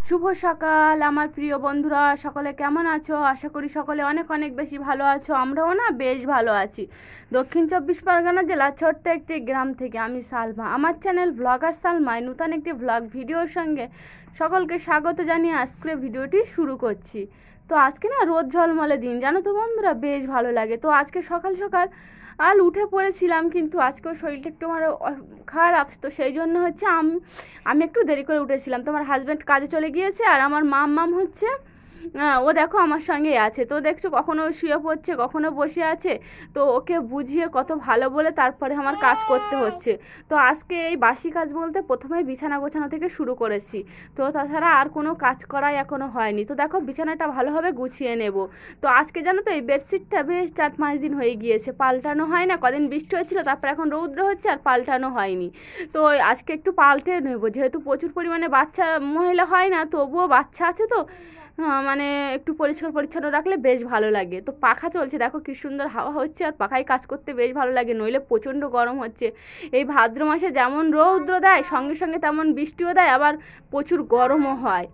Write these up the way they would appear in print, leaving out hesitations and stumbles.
শুভ সকাল আমার প্রিয় বন্ধুরা, সকলে কেমন আছো? আশা করি সকলে অনেক অনেক বেশি ভালো আছো। আমরাও না বেশ ভালো আছি। দক্ষিণ চব্বিশ পরগনা জেলার ছোট্ট একটি গ্রাম থেকে আমি সালমা, আমার চ্যানেল ব্লগার সালমায় নতুন একটি ব্লগ ভিডিওর সঙ্গে সকলকে স্বাগত জানিয়ে আজকে ভিডিওটি শুরু করছি। তো আজকে না রোদ ঝলমলে দিন, জানো তো বন্ধুরা, বেশ ভালো লাগে। তো আজকে সকাল সকাল উঠে পড়েছিলাম, কিন্তু আজকেও শরীরটা একটু আমার খারাপ, তো সেই জন্য হচ্ছে আমি একটু দেরি করে উঠেছিলাম। তো আমার হাজব্যান্ড কাজে চলে গিয়েছে, আর আমার মাম হচ্ছে ও দেখো আমার সঙ্গেই আছে। তো দেখছো কখনো শুয়ে পড়ছে, কখনো বসে আছে। তো ওকে বুঝিয়ে কত ভালো বলে তারপরে আমার কাজ করতে হচ্ছে। তো আজকে এই বাসি কাজ বলতে প্রথমে বিছানা গোছানো থেকে শুরু করেছি। তো তাছাড়া আর কোনো কাজ করাই এখনো হয়নি। তো দেখো বিছানাটা ভালোভাবে গুছিয়ে নেব। তো আজকে জানো তো এই বেডশিটটা বেশ 4-5 দিন হয়ে গিয়েছে, পাল্টানো হয় না। কদিন বৃষ্টি হচ্ছিলো, তারপর এখন রৌদ্র হচ্ছে, আর পাল্টানো হয়নি। তো আজকে একটু পাল্টে নেব, যেহেতু প্রচুর পরিমাণে বাচ্চা মহিলা হয় না, তবুও বাচ্চা আছে। তো মানে একটু পরিষ্কার পরিচ্ছন্ন রাখলে বেশ ভালো লাগে। তো পাখা চলছে, দেখো কি সুন্দর হাওয়া হচ্ছে, আর পাখায় কাজ করতে বেশ ভালো লাগে, নইলে প্রচণ্ড গরম হচ্ছে। এই ভাদ্র মাসে যেমন রৌদ্র দেয়, সঙ্গে সঙ্গে তেমন বৃষ্টিও দেয়, আবার প্রচুর গরমও হয়।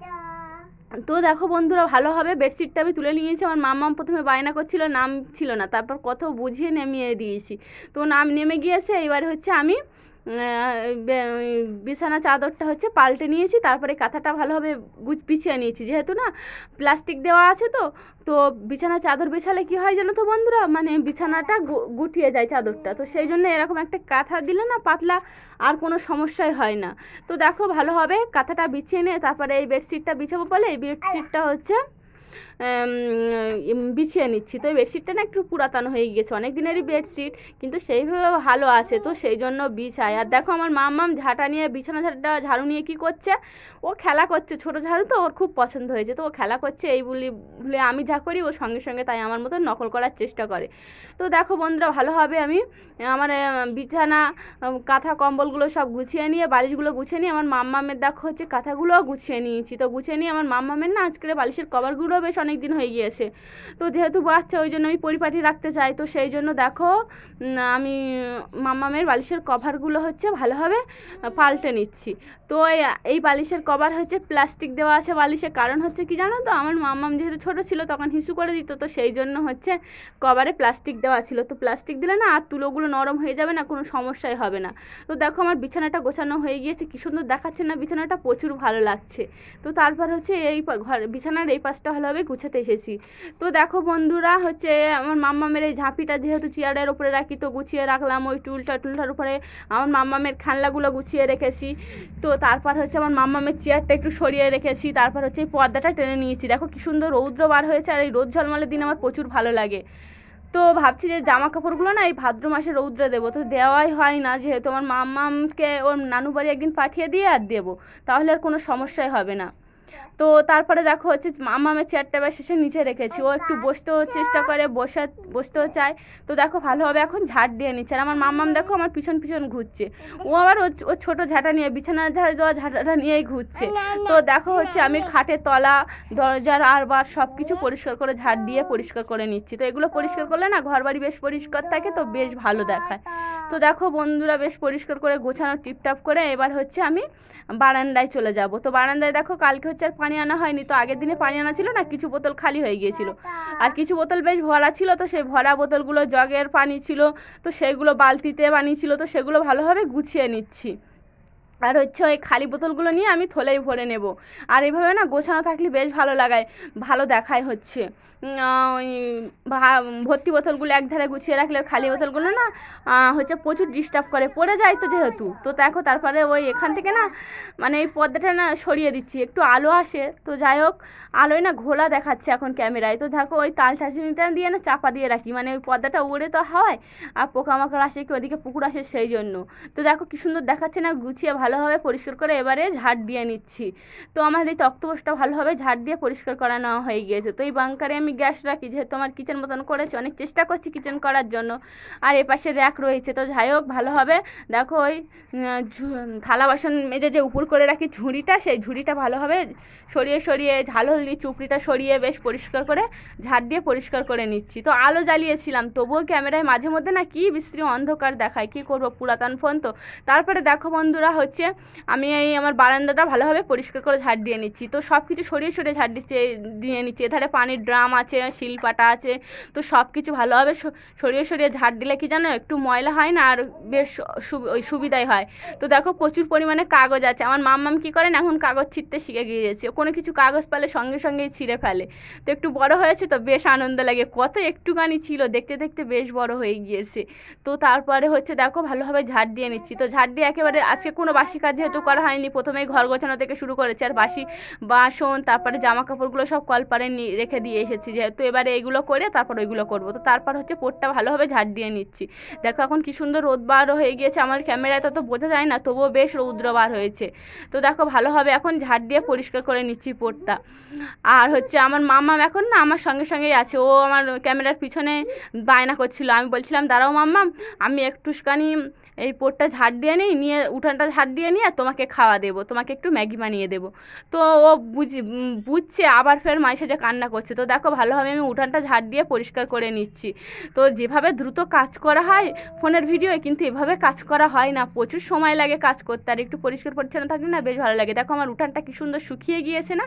তো দেখো বন্ধুরা, ভালোভাবে বেডশিটটা আমি তুলে নিয়েছি। আমার মাম্মাম প্রথমে বায়না করছিল, নাম ছিল না, তারপর কত বুঝিয়ে নেমিয়ে দিয়েছি। তো নাম নেমে গিয়েছে। এবারে হচ্ছে আমি বিছানা চাদরটা হচ্ছে পাল্টে নিয়েছি, তারপরে কাঁথাটা ভালোভাবে পিছিয়ে নিয়েছি, যেহেতু না প্লাস্টিক দেওয়া আছে। তো তো বিছানা চাদর বিছালে কি হয় জানো তো বন্ধুরা, মানে বিছানাটা গুটিয়ে যায় চাদরটা। তো সেই জন্য এরকম একটা কাঁথা দিলে না পাতলা, আর কোনো সমস্যাই হয় না। তো দেখো ভালোভাবে কাঁথাটা বিছিয়ে নিয়ে তারপরে এই বেডশিটটা বিছাবো বলে এই বেডশিটটা হচ্ছে বিছিয়ে নিচ্ছি। তো এই বেডশিটটা না একটু পুরাতন হয়ে গিয়েছে, অনেক দিনেরই বেডশিট, কিন্তু সেইভাবে ভালো আছে। তো সেই জন্য বিছাই। আর দেখো আমার মাম্মাম ঝাঁটা নিয়ে, বিছানা ঝাড়ু নিয়ে কি করছে, ও খেলা করছে। ছোট ঝাড়ু তো ওর খুব পছন্দ হয়েছে, তো ও খেলা করছে। এই বলে আমি যা করি ও সঙ্গে সঙ্গে তাই আমার মতো নকল করার চেষ্টা করে। তো দেখো বন্ধুরা, ভালোভাবে আমি আমার বিছানা কাঁথা কম্বলগুলো সব গুছিয়ে নিয়ে, বালিশগুলো গুছিয়ে নিয়ে, আমার মাম্মামের দেখো হচ্ছে কাঁথাগুলোও গুছিয়ে নিয়েছি। তো গুছিয়ে নিয়ে আমার মাম্মামের না আজকের বালিশের কভারগুলো বেশ অনেক দিন হয়ে গিয়েছে। তো যেহেতু বাচ্চা, ওই জন্য আমি পরিপাটি রাখতে চাই। তো সেই জন্য দেখো আমি মাম্মামের বালিশের কভারগুলো হচ্ছে ভালোভাবে পাল্টে নিচ্ছি। তো এই বালিশের কভার হচ্ছে প্লাস্টিক দেওয়া আছে বালিশে, কারণ হচ্ছে কি জানো তো, আমার মাম্মাম যেহেতু ছোটো ছিল তখন হিসু করে দিত, তো সেই জন্য হচ্ছে কভারে প্লাস্টিক দেওয়া ছিল। তো প্লাস্টিক দিলে না আর তুলোগুলো নরম হয়ে যাবে না, কোনো সমস্যাই হবে না। তো দেখো আমার বিছানাটা গোছানো হয়ে গিয়েছে, কি সুন্দর দেখাচ্ছে না বিছানাটা, প্রচুর ভালো লাগছে। তো তারপর হচ্ছে এই ঘর বিছানার এই পাশটা ভালোভাবে গুছাতে এসেছি। তো দেখো বন্ধুরা, হচ্ছে আমার মাম্মামের এই ঝাঁপিটা যেহেতু চেয়ারের উপরে রাখি, তো গুছিয়ে রাখলাম। ওই টুলটার উপরে আমার মাম্মামের খেলনাগুলো গুছিয়ে রেখেছি। তো তারপর হচ্ছে আমার মাম্মামের চেয়ারটা একটু সরিয়ে রেখেছি। তারপর হচ্ছে এই পর্দাটা টেনে নিয়েছি। দেখো কি সুন্দর রৌদ্র বার হয়েছে, আর এই রোদ ঝলমলের দিন আমার প্রচুর ভালো লাগে। তো ভাবছি যে জামা কাপড়গুলো না এই ভাদ্র মাসে রৌদ্রে দেবো, তো দেওয়াই হয় না, যেহেতু আমার মাম্মামকে ওর নানু বাড়ি একদিন পাঠিয়ে দিয়ে আর দেবো, তাহলে আর কোনো সমস্যাই হবে না। তো তারপরে দেখো হচ্ছে মাম্মামের চেয়ারটা এবার শেষে নিচে রেখেছি। ও একটু বসতেও চেষ্টা করে, বসতেও চায়। তো দেখো ভালোভাবে এখন ঝাড় দিয়ে নিচ্ছে। আর আমার মাম্মাম দেখো আমার পিছন পিছন ঘুরছে। ও আবার ও ছোটো ঝাঁটা নিয়ে, বিছানার ঝাড় দেওয়া ঝাঁটাটা নিয়েই ঘুরছে। তো দেখো হচ্ছে আমি খাটের তলা, দরজার আরবার সব কিছু পরিষ্কার করে ঝাড় দিয়ে পরিষ্কার করে নিচ্ছি। তো এগুলো পরিষ্কার করলে না ঘর বাড়ি বেশ পরিষ্কার থাকে, তো বেশ ভালো দেখায়। তো দেখো বন্ধুরা, বেশ পরিষ্কার করে গোছানো টিপটাপ করে এবার হচ্ছে আমি বারান্দায় চলে যাব। তো বারান্দায় দেখো কালকে হচ্ছে আর পানি আনা হয়নি, তো আগের দিনে পানি আনা ছিল না, কিছু বোতল খালি হয়ে গিয়েছিল, আর কিছু বোতল বেশ ভরা ছিল। তো সেই ভরা বোতলগুলো জগের পানি ছিল, তো সেগুলো বালতিতে পানি ছিল, তো সেগুলো ভালোভাবে গুছিয়ে নিচ্ছি। আর হচ্ছে ওই খালি বোতলগুলো নিয়ে আমি থলেই ভরে নেব। আর এইভাবে না গোছানো থাকলে বেশ ভালো লাগায়, ভালো দেখায় হচ্ছে। ওই ভর্তি বোতলগুলো একধারে গুছিয়ে রাখলে খালি বোতলগুলো না হচ্ছে প্রচুর ডিস্টার্ব করে, পড়ে যায় তো যেহেতু। তো দেখো তারপরে ওই এখান থেকে না মানে এই পর্দাটা না সরিয়ে দিচ্ছি, একটু আলো আসে। তো যাই হোক, আলোয় না ঘোলা দেখাচ্ছে এখন ক্যামেরায়। তো দেখো ওই তাল চাচিনিটা দিয়ে না চাপা দিয়ে রাখি, মানে ওই পর্দাটা উড়ে তো হয়, আর পোকামাকড় আসে কি ওদিকে পুকুর আসে, সেই জন্য। তো দেখো কি সুন্দর দেখাচ্ছে না, গুছিয়ে ভালোভাবে পরিষ্কার করে এবারে ঝাড় দিয়ে নিচ্ছি। তো আমার এই তক্তপোষটা ভালোভাবে ঝাড় দিয়ে পরিষ্কার করা নেওয়া হয়ে গিয়েছে। তো এই বাঙ্কারে আমি গ্যাস রাখি, যেহেতু আমার কিচেন মতন করেছি, অনেক চেষ্টা করছি কিচেন করার জন্য। আর এপাশে র্যাক রয়েছে। তো যাই হোক ভালোভাবে দেখো ওই থালা বাসন মেজে যে উপর করে রাখি ঝুড়িটা, সেই ঝুড়িটা ভালোভাবে সরিয়ে সরিয়ে ঝাল হলদি চুপড়িটা সরিয়ে বেশ পরিষ্কার করে ঝাড় দিয়ে পরিষ্কার করে নিচ্ছি। তো আলো জ্বালিয়েছিলাম, তবুও ক্যামেরায় মাঝে মধ্যে না কি বিশ্রী অন্ধকার দেখায়, কি করব, পুরাতন ফোন তো। তারপরে দেখো বন্ধুরা হচ্ছে হচ্ছে আমি এই আমার বারান্দাটা ভালোভাবে পরিষ্কার করে ঝাড় দিয়ে নিচ্ছি। তো সব কিছু সরিয়ে সরিয়ে ঝাড় দিয়ে নিচ্ছি। এধারে পানির ড্রাম আছে, শিলপাটা আছে, তো সব কিছু ভালোভাবে সরিয়ে সরিয়ে ঝাড় দিলে কি জানো একটু ময়লা হয় না, আর বেশ সুবিধাই হয়। তো দেখো প্রচুর পরিমাণে কাগজ আছে। আমার মাম্মাম কী করেন এখন কাগজ ছিঁড়তে শিখে গিয়েছে, কোনো কিছু কাগজ পেলে সঙ্গে সঙ্গেই ছিঁড়ে ফেলে। তো একটু বড় হয়েছে তো বেশ আনন্দ লাগে, কত একটুখানি ছিল দেখতে দেখতে বেশ বড় হয়ে গিয়েছে। তো তারপরে হচ্ছে দেখো ভালোভাবে ঝাড় দিয়ে নিচ্ছি। তো ঝাড় দিয়ে একেবারে আজকে কোনো বাসি কাজ যেহেতু করা হয়নি, প্রথমেই ঘর গোছানো থেকে শুরু করেছি, আর বাসি বাসন তারপরে জামা কাপড়গুলো সব কলপারে রেখে দিয়ে এসেছি, যেহেতু এবারে এইগুলো করে তারপর ওইগুলো করবো। তো তারপর হচ্ছে পোটটা ভালোভাবে ঝাড় দিয়ে নিচ্ছি। দেখো এখন কি সুন্দর রোদ বার হয়ে গিয়েছে, আমার ক্যামেরায় তো বোঝা যায় না, তবুও বেশ রৌদ্র বার হয়েছে। তো দেখো ভালোভাবে এখন ঝাড় দিয়ে পরিষ্কার করে নিচ্ছি পোটটা। আর হচ্ছে আমার মাম্মাম এখন না আমার সঙ্গে সঙ্গেই আছে, ও আমার ক্যামেরার পিছনে বায়না করছিল। আমি বলছিলাম দাঁড়াও মাম্মাম, আমি একটুখানি এই পোটটা ঝাড় দিয়ে নিয়ে উঠানটা ঝাড় দিয়ে নিয়ে তোমাকে খাওয়া দেবো, তোমাকে একটু ম্যাগি বানিয়ে দেবো। তো ও বুঝছে, আবার ফের মাইসে যে কান্না করছে। তো দেখো ভালোভাবে আমি উঠানটা ঝাড় দিয়ে পরিষ্কার করে নিচ্ছি। তো যেভাবে দ্রুত কাজ করা হয় ফোনের ভিডিওয়ে, কিন্তু এভাবে কাজ করা হয় না, প্রচুর সময় লাগে কাজ করতে, আর একটু পরিষ্কার পরিচ্ছন্ন থাকলে না বেশ ভালো লাগে। দেখো আমার উঠানটা কি সুন্দর শুকিয়ে গিয়েছে না,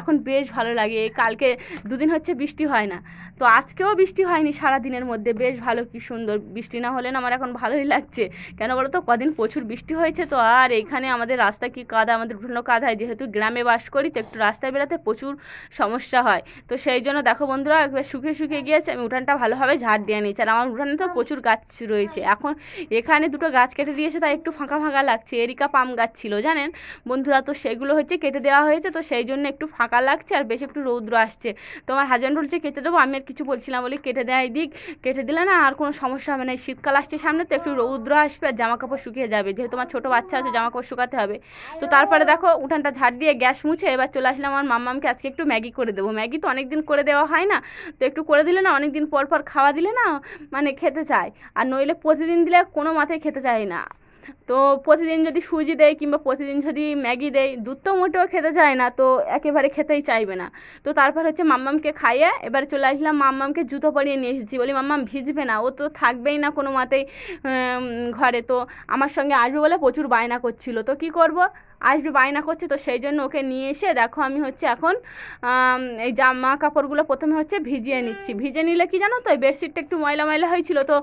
এখন বেশ ভালো লাগে। কালকে দুদিন হচ্ছে বৃষ্টি হয় না, তো আজকেও বৃষ্টি হয়নি সারাদিনের মধ্যে, বেশ ভালো কি সুন্দর। বৃষ্টি না হলে না আমার এখন ভালোই লাগছে, কেন বলো তো কদিন প্রচুর বৃষ্টি হয়েছে তো। আর এইখানে আমাদের রাস্তা কি কাদা, আমাদের উঠানো কাদা হয়, যেহেতু গ্রামে বাস করি তো একটু রাস্তায় বেরোতে প্রচুর সমস্যা হয়। তো সেই জন্য দেখো বন্ধুরা একবার শুকিয়ে শুকিয়ে গিয়েছে, আমি উঠানটা ভালোভাবে ঝাড় দিয়ে নিচ্ছি। আর আমার উঠানে তো প্রচুর গাছ রয়েছে, এখন এখানে দুটো গাছ কেটে দিয়েছে তাই একটু ফাঁকা ফাঁকা লাগছে। এরিকা পাম গাছ ছিল জানেন বন্ধুরা, তো সেগুলো হচ্ছে কেটে দেওয়া হয়েছে, তো সেই জন্য একটু ফাঁকা লাগছে আর বেশ একটু রৌদ্র আসছে। তো আমার হাজব্যান্ড বলছে কেটে দেবো, আমি আর কিছু বলছিলাম, বলি কেটে দেয় দিক, কেটে দিলে না আর কোনো সমস্যা হবে না। শীতকাল আসছে সামনে তো একটু রৌদ্র আসবে আর জামা কাপড় শুকিয়ে যাবে, যেহেতু আমার ছোটো বাচ্চা আছে জামা কাপড় শুকাতে হবে। তো তারপরে দেখো উঠানটা ঝাড় দিয়ে গ্যাস মুছে এবার চলে আসলাম আমার মাম্মামকে আজকে একটু ম্যাগি করে দেবো। ম্যাগি তো অনেকদিন করে দেওয়া হয় না, তো একটু করে দিলে না অনেকদিন পর পর খাওয়া দিলে না মানে খেতে চায়, আর নইলে প্রতিদিন দিলে কোনো মাথায় খেতে চায় না। তো প্রতিদিন যদি সুজি দেয় কিংবা প্রতিদিন যদি ম্যাগি দেয়, দুধ তো মোটেও খেতে চায় না, তো একেবারে খেতেই চাইবে না। তো তারপর হচ্ছে মাম্মামকে খাইয়ে এবার চলে আসলাম, মাম্মামকে জুতো পরিয়ে নিয়ে এসেছি। বলি মাম্মাম ভিজবে না, ও তো থাকবেই না কোনো মতেই ঘরে, তো আমার সঙ্গে আসবে বলে প্রচুর বায়না করছিল। তো কি করব, আসবে বায়না করছে, তো সেই জন্য ওকে নিয়ে এসে দেখো আমি হচ্ছে এখন এই জামা কাপড়গুলো প্রথমে হচ্ছে ভিজিয়ে নিচ্ছি। ভিজে নিলে কি জানো তো, এই বেডশিটটা একটু ময়লা ময়লা হয়েছিল, তো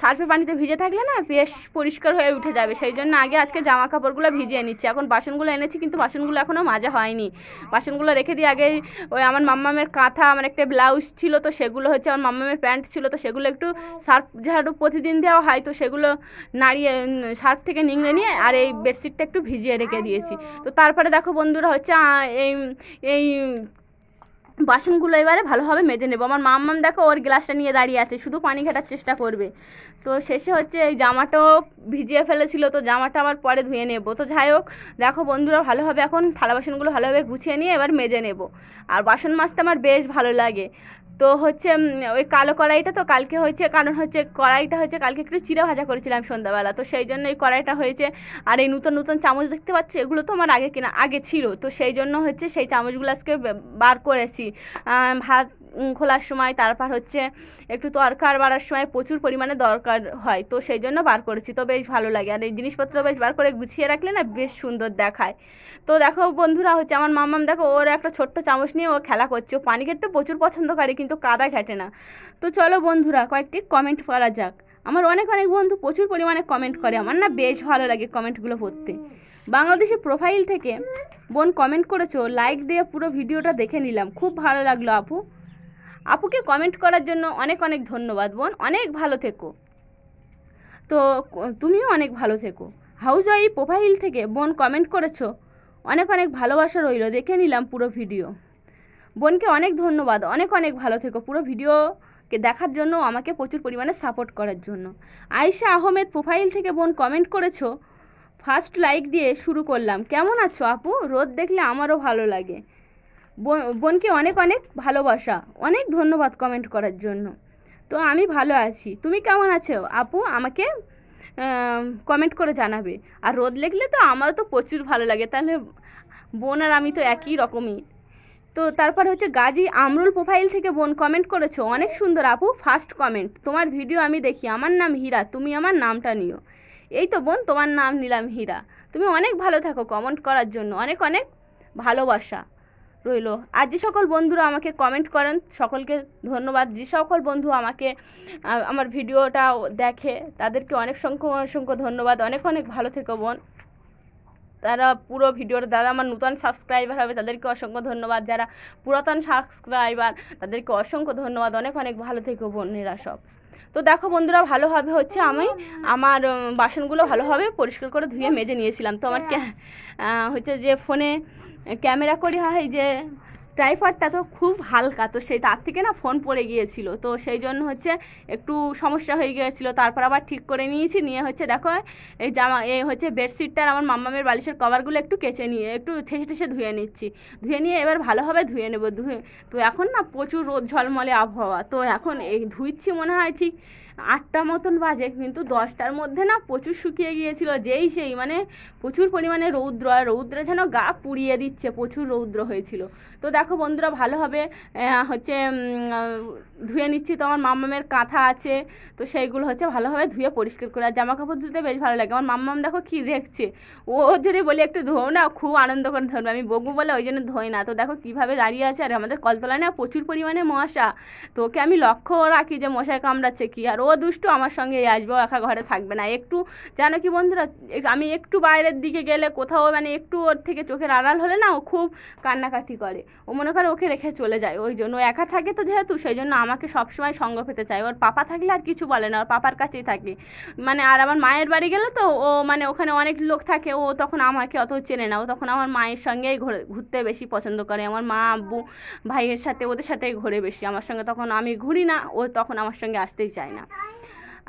সার্ফে পানিতে ভিজে থাকলে না বেশ পরিষ্কার হয়ে উঠে যাবে, সেই জন্য আগে আজকে জামা কাপড়গুলো ভিজিয়ে নিচ্ছি। এখন বাসনগুলো এনেছি কিন্তু বাসনগুলো এখনও মাজা হয়নি, বাসনগুলো রেখে দিয়ে আগে ওই আমার মাম্মামের কাঁথা, আমার একটা ব্লাউজ ছিল, তো সেগুলো হচ্ছে আমার মাম্মামের প্যান্ট ছিল, তো সেগুলো একটু সার্ফ যেহেতু প্রতিদিন দেওয়া হয়, তো সেগুলো নাড়িয়ে সার্ফ থেকে নিংড়ে নিয়ে আর এই বেডশিটটা একটু ভিজিয়ে রেখে দিয়েছি। তো তারপরে দেখো বন্ধুরা হচ্ছে এই এই বাসনগুলো এবারে ভালোভাবে মেজে নেবো। আমার মাম্মাম দেখো ওর গ্লাসটা নিয়ে দাঁড়িয়ে আছে, শুধু পানি ঘাটার চেষ্টা করবে। তো শেষে হচ্ছে এই জামাটাও ভিজিয়ে ফেলেছিল, তো জামাটা আবার পরে ধুয়ে নেবো। তো যাই হোক দেখো বন্ধুরা ভালোভাবে এখন থালা বাসনগুলো ভালোভাবে গুছিয়ে নিয়ে এবার মেজে নেব। আর বাসন মাজতে আমার বেশ ভালো লাগে। তো হচ্ছে ওই কালো কড়াইটা তো কালকে হয়েছে, কারণ হচ্ছে কড়াইটা হচ্ছে কালকে একটু চিড়ে ভাজা করেছিলাম সন্ধ্যাবেলা, তো সেই জন্য এই কড়াইটা হয়েছে। আর এই নতুন নতুন চামচ দেখতে পাচ্ছি, এগুলো তো আমার আগে ছিল, তো সেই জন্য হচ্ছে সেই চামচগুলো আজকে বার করেছি। ভাত খোলার সময়, তারপর হচ্ছে একটু তরকার বাড়ার সময় প্রচুর পরিমাণে দরকার হয়, তো সেই জন্য বার করেছি। তো বেশ ভালো লাগে, আর এই জিনিসপত্র বেশ বার করে গুছিয়ে রাখলে না বেশ সুন্দর দেখায়। তো দেখো বন্ধুরা হচ্ছে আমার মাম্মাম দেখো ওর একটা ছোট্ট চামচ নিয়ে ও খেলা করছে, ও পানি খেতে প্রচুর পছন্দ করে কিন্তু কাদা ঘেটে না। তো চলো বন্ধুরা কয়েকটি কমেন্ট করা যাক। আমার অনেক বন্ধু প্রচুর পরিমাণে কমেন্ট করে, আমার না বেশ ভালো লাগে কমেন্টগুলো পড়তে। বাংলাদেশি প্রোফাইল থেকে বোন কমেন্ট করেছো, লাইক দিয়ে পুরো ভিডিওটা দেখে নিলাম, খুব ভালো লাগলো আপু। আপুকে কমেন্ট করার জন্য অনেক অনেক ধন্যবাদ বোন, অনেক ভালো থেকো। তো তুমিও অনেক ভালো থেকো। হাউস ওয়াইফ প্রোফাইল থেকে বোন কমেন্ট করেছো, অনেক অনেক ভালোবাসা রইল, দেখে নিলাম পুরো ভিডিও। বোনকে অনেক ধন্যবাদ, অনেক অনেক ভালো থেকো, পুরো ভিডিওকে দেখার জন্য, আমাকে প্রচুর পরিমাণে সাপোর্ট করার জন্য। আয়েশা আহমেদ প্রোফাইল থেকে বোন কমেন্ট করেছো, ফার্স্ট লাইক দিয়ে শুরু করলাম, কেমন আছো আপু? রোদ দেখলে আমারও ভালো লাগে। বোনকে অনেক অনেক ভালোবাসা, অনেক ধন্যবাদ কমেন্ট করার জন্য। তো আমি ভালো আছি, তুমি কেমন আছো আপু? আমাকে কমেন্ট করে জানাবে। আর রোদ লেগলে তো আমারও তো প্রচুর ভালো লাগে, তাহলে বোন আর আমি তো একই রকমই। তো তারপর হচ্ছে গাজী আমরুল প্রোফাইল থেকে বোন কমেন্ট করেছো, অনেক সুন্দর আপু, ফার্স্ট কমেন্ট, তোমার ভিডিও আমি দেখি, আমার নাম হীরা, তুমি আমার নামটা নিও। এই তো বোন তোমার নাম নিলাম হীরা। তুমি অনেক ভালো থাকো। কমেন্ট করার জন্য অনেক অনেক ভালোবাসা রইল। আর যে সকল বন্ধুরা আমাকে কমেন্ট করেন সকলকে ধন্যবাদ। যে সকল বন্ধু আমাকে আমার ভিডিওটা দেখে তাদেরকে অসংখ্য ধন্যবাদ। অনেক অনেক ভালো থেকো বোন। তারা পুরো ভিডিওর দাদা আমার নতুন সাবস্ক্রাইবার হবে তাদেরকে অসংখ্য ধন্যবাদ। যারা পুরাতন সাবস্ক্রাইবার তাদেরকে অসংখ্য ধন্যবাদ। অনেক অনেক ভালো থেকো বোনেরা সব। তো দেখো বন্ধুরা, ভালোভাবে হচ্ছে আমি আমার বাসনগুলো ভালোভাবে পরিষ্কার করে ধুয়ে মেজে নিয়েছিলাম। তো আমার হচ্ছে যে ফোনে ক্যামেরা করি হয় যে ট্রাইপডটা তো খুব হালকা, তো সেই তার থেকে না ফোন পড়ে গিয়েছিল, তো সেই জন্য হচ্ছে একটু সমস্যা হয়ে গিয়েছিলো। তারপর আবার ঠিক করে নিয়েছি, নিয়ে হচ্ছে দেখো এই হচ্ছে বেডশিটটার আমার মাম্মামের বালিশের কভারগুলো একটু কেচে নিয়ে একটু ঠেসে ধুয়ে নিচ্ছি। ধুয়ে নিয়ে এবার ভালোভাবে ধুয়ে নেবো। তো এখন না প্রচুর রোদ ঝলমলে আবহাওয়া, তো এখন এই ধুইচ্ছি মনে হয় ঠিক 8টা মতন বাজে, কিন্তু 10টার মধ্যে না প্রচুর শুকিয়ে গিয়েছিল। সেই মানে প্রচুর পরিমাণে রৌদ্রে যেন গা পুড়িয়ে দিচ্ছে, প্রচুর রৌদ্র হয়েছিল। তো দেখো বন্ধুরা, ভালোভাবে হচ্ছে ধুয়ে নিচ্ছি। তো আমার মাম্মামের কাঁথা আছে, তো সেইগুলো হচ্ছে ভালোভাবে ধুয়ে পরিষ্কার করে। আর জামা কাপড় ধুতে বেশ ভালো লাগে। আমার মাম্মাম দেখো কি দেখছে, ও যদি বলি একটু ধোও না, খুব আনন্দ করে ধরবে। আমি বকবো বলে ওই জন্য ধোই না। তো দেখো কীভাবে দাঁড়িয়ে আছে। আর আমাদের কলতলায় না প্রচুর পরিমাণে মশা, তো ওকে আমি লক্ষ্য রাখি যে মশায় কামড়াচ্ছে কি। আর ও দুষ্টু, আমার সঙ্গে আসবে, ও একা ঘরে থাকবে না। একটু জানো কি বন্ধুরা, আমি একটু বাইরের দিকে গেলে কোথাও মানে একটু ওর থেকে চোখের আড়াল হলে না ও খুব কান্নাকাটি করে। ও মনে করে ওকে রেখে চলে যায়। ওই জন্য একা থাকে তো যেহেতু, সেই জন্য আমাকে সবসময় সঙ্গ পেতে চায়। ওর পাপা থাকলে আর কিছু বলে না, ওর পাপার কাছেই থাকে। মানে আর আমার মায়ের বাড়ি গেলে তো ও মানে ওখানে অনেক লোক থাকে, ও তখন আমাকে অত চেনে না। ও তখন আমার মায়ের সঙ্গেই ঘুরতে বেশি পছন্দ করে। আমার মা আব্বু ভাইয়ের সাথে ওদের সাথেই ঘোরে বেশি। আমার সঙ্গে তখন আমি ঘুরি না, ও তখন আমার সঙ্গে আসতেই চায় না।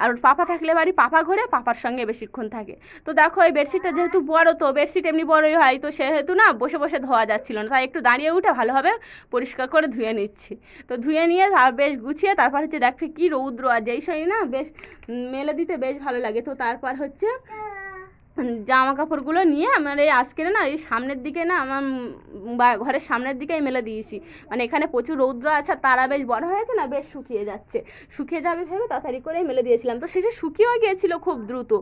আর ওর পাপা থাকলে বাড়ি পাপা ঘরে পাপার সঙ্গে বেশিক্ষণ থাকে। তো দেখো এই বেডশিটটা যেহেতু বড়, তো বেডশিট এমনি বড়ই হয়, তো সেহেতু না বসে বসে ধোয়া যাচ্ছিল না, তাই একটু দাঁড়িয়ে উঠে ভালোভাবে পরিষ্কার করে ধুয়ে নিচ্ছি। তো ধুয়ে নিয়ে বেশ গুছিয়ে তারপর হচ্ছে দেখতে কি রৌদ্র, আর যেই সময় না বেশ মেলে দিতে বেশ ভালো লাগে। তো তারপর হচ্ছে জামা কাপড়গুলো নিয়ে আমার এই আজকে না এই সামনের দিকে না আমার ঘরের সামনের দিকেই মেলে দিয়েছি। মানে এখানে প্রচুর রৌদ্র আছে, তারা বেশ বড় হয়েছে না, বেশ শুকিয়ে যাবে ভেবে তাড়াতাড়ি করেই মেলে দিয়েছিলাম। তো শেষে শুকিয়েও গিয়েছিল খুব দ্রুত।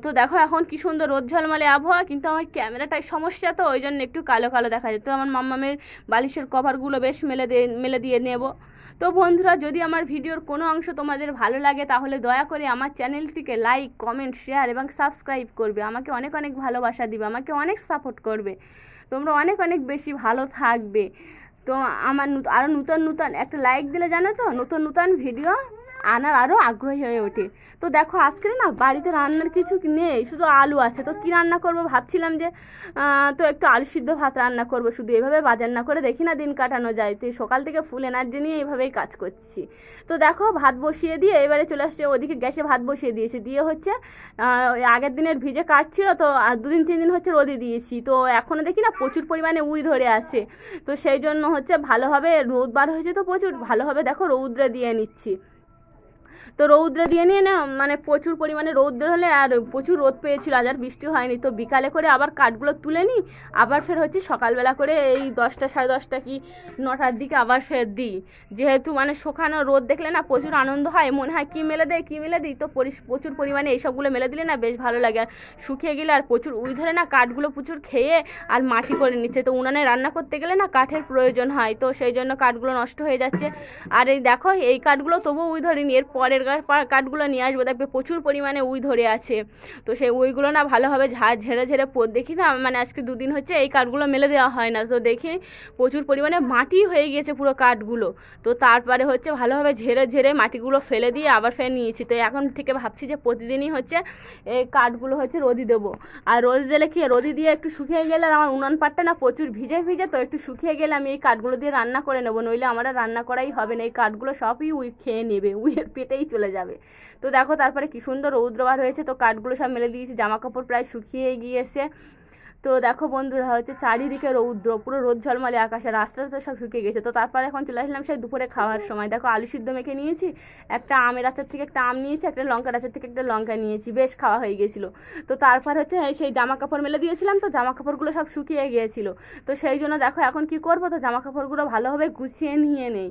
তো দেখো এখন কি সুন্দর রোদ ঝলমলে আবহাওয়া, কিন্তু আমার ক্যামেরাটায় সমস্যা, তো ওই জন্য একটু কালো কালো দেখা যায়। তো আমার মাম্মামের বালিশের কভারগুলো বেশ মেলে দিয়ে নেব। তো বন্ধুরা, যদি আমার ভিডিওর কোনো অংশ তোমাদের ভালো লাগে তাহলে দয়া করে আমার চ্যানেলটিকে লাইক, কমেন্ট, শেয়ার এবং সাবস্ক্রাইব করবে। আমাকে অনেক অনেক ভালোবাসা দিবে, আমাকে অনেক সাপোর্ট করবে। তোমরা অনেক অনেক বেশি ভালো থাকবে। তো আমার আরও নূতন একটা লাইক দিলে জানো তো নতুন ভিডিও আনার আরও আগ্রহী হয়ে ওঠে। তো দেখো আজকে না বাড়িতে রান্নার কিছু নেই, শুধু আলু আছে। তো কী রান্না করব ভাবছিলাম যে তো একটু আলু সিদ্ধ ভাত রান্না করব। শুধু এভাবে বাজার না করে দেখি না দিন কাটানো যায়। তো সকাল থেকে ফুল এনার্জি নিয়ে এইভাবেই কাজ করছি। তো দেখো ভাত বসিয়ে দিয়ে এবারে চলে আসছে ওদিকে গ্যাসে ভাত বসিয়ে দিয়েছি। দিয়ে হচ্ছে আগের দিনের ভিজে কাটছিল, তো 2-3 দিন হচ্ছে রোদে দিয়েছি। তো এখনও দেখি না প্রচুর পরিমাণে উই ধরে আছে। তো সেই জন্য হচ্ছে ভালোভাবে রোদ বার হয়েছে, তো প্রচুর ভালোভাবে দেখো রৌদ্রে দিয়ে নিচ্ছি। তো রৌদ্রে দিয়ে নিয়ে না মানে প্রচুর পরিমাণে রৌদ্র হলে আর প্রচুর রোদ পেয়েছিল, আজ আর বৃষ্টি হয়নি। তো বিকালে করে আবার কাঠগুলো তুলে নিই, আবার ফের হচ্ছে সকালবেলা করে এই 10টা 10:30 কি 9টার দিকে আবার ফের দিই। যেহেতু মানে শুকানো রোদ দেখলে না প্রচুর আনন্দ হয়, মনে হয় কি মেলে দিই। তো প্রচুর পরিমাণে এইসবগুলো মেলে দিলে না বেশ ভালো লাগে। আর শুকিয়ে গেলে আর প্রচুর উই ধরে না কাঠগুলো প্রচুর খেয়ে আর মাটি করে নিচ্ছে। তো উনানে রান্না করতে গেলে না কাঠের প্রয়োজন হয়, তো সেই জন্য কাঠগুলো নষ্ট হয়ে যাচ্ছে। আর এই দেখো এই কাঠগুলো তবুও উই ধরেনি, এর পরের কাঠগুলো নিয়ে আসবো, দেখবে প্রচুর পরিমাণে উই ধরে আছে। তো সেই উইগুলো না ভালোভাবে ঝেড়ে দেখি না মানে আজকে 2 দিন হচ্ছে এই কাঠগুলো মেলে দেওয়া হয় না। তো দেখি প্রচুর পরিমাণে মাটি হয়ে গিয়েছে পুরো কাঠগুলো। তো তারপরে হচ্ছে ভালোভাবে ঝেড়ে মাটিগুলো ফেলে দিয়ে আবার ফের নিয়েছি। তো এখন থেকে ভাবছি যে প্রতিদিনই হচ্ছে এই কাঠগুলো হচ্ছে রোদি দেবো। আর রোদি দিলে কি রোদি দিয়ে একটু শুকিয়ে গেলে আর আমার উনান পাটটা না প্রচুর ভিজে, তো একটু শুকিয়ে গেলে আমি এই কাঠগুলো দিয়ে রান্না করে নেবো, নইলে আমার আর রান্না করাই হবে না। এই কাঠগুলো সবই উই খেয়ে নেবে, উইয়ের পেটেই চলে যাবে। তো দেখো তারপরে কি সুন্দর রৌদ্র বার হয়েছে। তো কাঠগুলো সব মেলে দিয়েছি, জামা কাপড় প্রায় শুকিয়ে গিয়েছে। তো দেখো বন্ধুরা হচ্ছে চারিদিকে রৌদ্র, পুরো রোদ ঝলমলে আকাশে, রাস্তাটা সব শুকিয়ে গেছে। তো তারপরে এখন চলে আসলাম সেই দুপুরে খাওয়ার সময়। দেখো আলু সিদ্ধ মেখে নিয়েছি, একটা আমের আচার থেকে একটা আম নিয়েছি, একটা লঙ্কার আচার থেকে একটা লঙ্কা নিয়েছি, বেশ খাওয়া হয়ে গেছিলো। তো তারপর হচ্ছে সেই জামা কাপড় মেলে দিয়েছিলাম, তো জামা কাপড়গুলো সব শুকিয়ে গিয়েছিলো। তো সেই জন্য দেখো এখন কি করবো, তো জামা কাপড়গুলো ভালোভাবে গুছিয়ে নিয়ে নেই।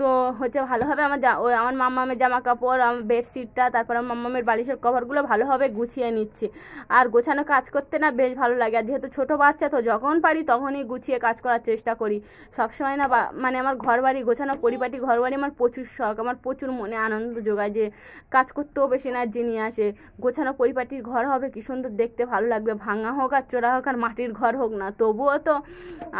তো হচ্ছে ভালোভাবে ওই আমার মাম্মামের জামা কাপড়, আমার বেডশিটটা, তারপর আমার মাম্মামের বালিশের কভারগুলো ভালোভাবে গুছিয়ে নিচ্ছি। আর গোছানো কাজ করতে না বেশ ভালো লাগে, আর যেহেতু ছোটো বাচ্চা তো যখন পারি তখনই গুছিয়ে কাজ করার চেষ্টা করি। সবসময় না মানে আমার ঘর বাড়ি গোছানো, পরিপাটি ঘর বাড়ি আমার প্রচুর শখ, আমার প্রচুর মনে আনন্দ যোগায় যে কাজ করতেও বেশি এনার্জি নিয়ে আসে। গোছানো পরিপাটির ঘর হবে কি সুন্দর দেখতে, ভালো লাগবে। ভাঙা হোক আর চোরা হোক আর মাটির ঘর হোক না, তবুও তো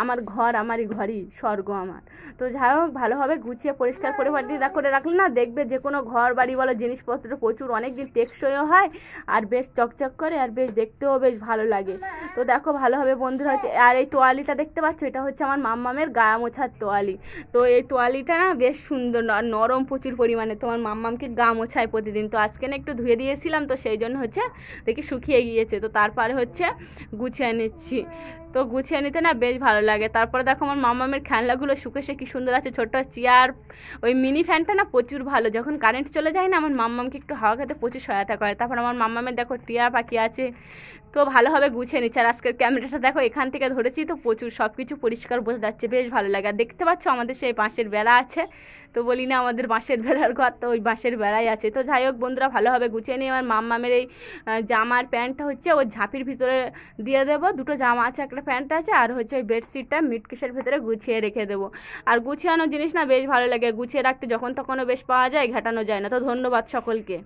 আমার ঘর আমারই ঘরই স্বর্গ আমার। তো যাই হোক ভালোভাবে গুছিয়ে পরিষ্কার পরিপাটি করে রাখলে না দেখবে যে কোনো ঘর বাড়ি বলো জিনিসপত্র প্রচুর অনেক দিন টেকসইও হয়, আর বেশ চকচক করে, আর বেশ দেখতেও বেশ ভালো লাগে। তো দেখো ভালোভাবে বন্ধুরা হচ্ছে, আর এই তোয়ালিটা দেখতে পাচ্ছ, এটা হচ্ছে আমার মাম্মামের গায়ে মোছার তোয়ালি। তো এই তোয়ালিটা না বেশ সুন্দর আর নরম প্রচুর পরিমাণে, তোমার মাম্মামকে গা মোছায় প্রতিদিন। তো আজকে না একটু ধুয়ে দিয়েছিলাম, তো সেই জন্য হচ্ছে দেখি শুকিয়ে গিয়েছে। তো তারপরে হচ্ছে গুছিয়ে নিচ্ছি। তো গুছিয়ে নিতে না বেশ ভালো লাগে। তারপরে দেখো আমার মাম্মামের খেলনাগুলো শুকেছে কি সুন্দর আছে, ছোটো চেয়ার, ওই মিনি ফ্যানটা না প্রচুর ভালো, যখন কারেন্ট চলে যায় না আমার মাম্মামকে একটু হাওয়া খেতে প্রচুর সহায়তা করে। তারপর আমার মাম্মামের দেখো টিয়া পাখি আছে। তো ভালোভাবে গুছিয়ে নিচ্ছে। আর আজকের ক্যামেরাটা দেখো এখান থেকে ধরেছি, তো প্রচুর সব কিছু পরিষ্কার বোঝা যাচ্ছে, বেশ ভালো লাগে। আর দেখতে পাচ্ছ আমাদের সেই বাঁশের বেড়া আছে, তো বলি না আমাদের বাঁশের বেড়ার ঘর, তো ওই বাঁশের বেড়াই আছে। তো যাই হোক বন্ধুরা ভালোভাবে গুছিয়ে নিয়ে আমার মাম্মামের এই জামার প্যান্টটা হচ্ছে ওই ঝাঁপির ভিতরে দিয়ে দেবো, দুটো জামা আছে, একটা প্যান্ট আছে, আর হচ্ছে ওই বেডশিটটা মিটকেসের ভিতরে গুছিয়ে রেখে দেবো। আর গুছিয়ানো জিনিস না বেশ ভালো লাগে, গুছিয়ে রাখতে যখন তখনও বেশ পাওয়া যায়, ঘাটানো যায় না। তো ধন্যবাদ সকলকে।